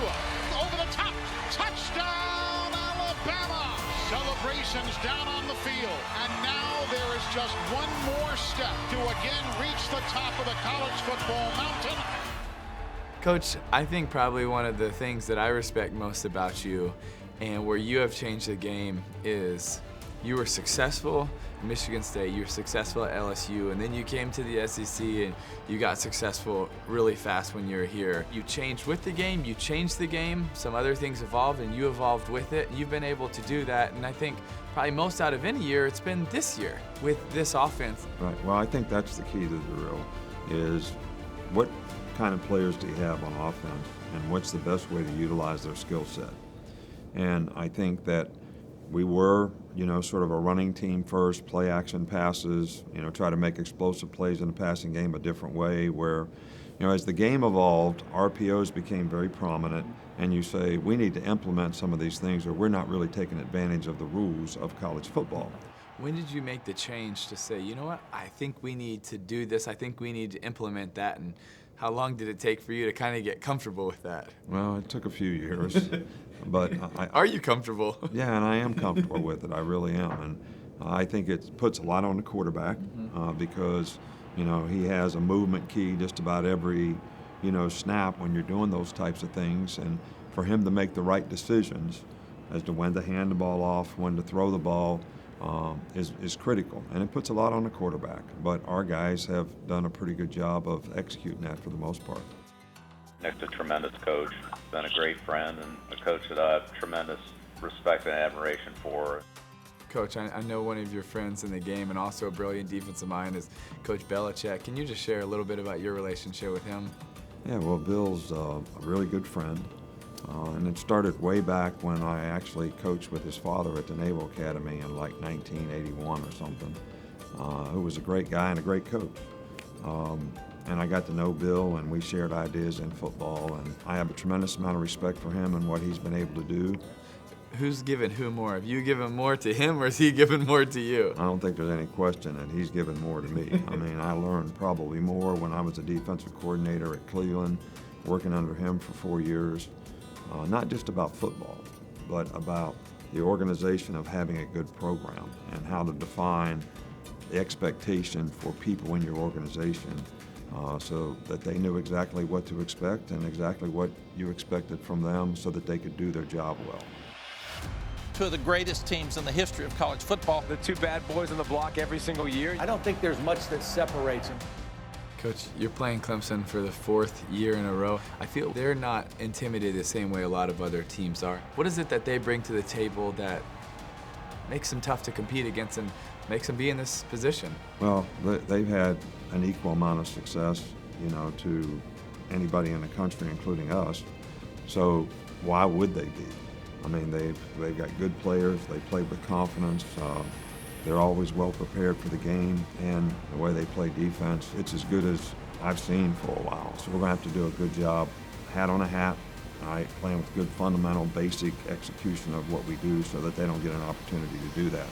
over the top, touchdown Alabama! Celebrations down on the field, and now there is just one more step to again reach the top of the college football mountain. Coach, I think probably one of the things that I respect most about you and where you have changed the game is you were successful at Michigan State, you were successful at LSU, and then you came to the SEC and you got successful really fast when you were here. You changed with the game, you changed the game, some other things evolved and you evolved with it. You've been able to do that, and I think probably most out of any year, it's been this year with this offense. Right, well, I think that's the key to the drill, is what kind of players do you have on offense and what's the best way to utilize their skill set. And I think that we were, sort of a running team first, play action passes, try to make explosive plays in the passing game a different way where, as the game evolved, RPOs became very prominent, and you say, we need to implement some of these things or we're not really taking advantage of the rules of college football. When did you make the change to say, you know what, I think we need to do this, I think we need to implement that, and how long did it take for you to kind of get comfortable with that? Well, it took a few years, but Are you comfortable? Yeah, and I am comfortable with it. I really am, and I think it puts a lot on the quarterback because he has a movement key just about every snap when you're doing those types of things, and for him to make the right decisions as to when to hand the ball off, when to throw the ball. Is critical, and it puts a lot on the quarterback. But our guys have done a pretty good job of executing that for the most part. Nick's a tremendous coach, been a great friend, and a coach that I have tremendous respect and admiration for. Coach, I know one of your friends in the game and also a brilliant defensive mind is Coach Belichick. Can you just share a little bit about your relationship with him? Yeah, well, Bill's a really good friend. And it started way back when I actually coached with his father at the Naval Academy in like 1981 or something, who was a great guy and a great coach. And I got to know Bill, and we shared ideas in football, and I have a tremendous amount of respect for him and what he's been able to do. Who's given who more? Have you given more to him, or is he given more to you? I don't think there's any question that he's given more to me. I mean, I learned probably more when I was a defensive coordinator at Cleveland, working under him for 4 years. Not just about football, but about the organization of having a good program and how to define the expectation for people in your organization so that they knew exactly what to expect and exactly what you expected from them so that they could do their job well. Two of the greatest teams in the history of college football. The two bad boys on the block every single year. I don't think there's much that separates them. Coach, you're playing Clemson for the 4th year in a row. I feel they're not intimidated the same way a lot of other teams are. What is it that they bring to the table that makes them tough to compete against and makes them be in this position? Well, they've had an equal amount of success, to anybody in the country, including us. So why would they be? I mean, they've got good players. They play with confidence. They're always well prepared for the game, and the way they play defense, it's as good as I've seen for a while. So we're going to have to do a good job, hat on a hat, right, playing with good fundamental, basic execution of what we do so that they don't get an opportunity to do that.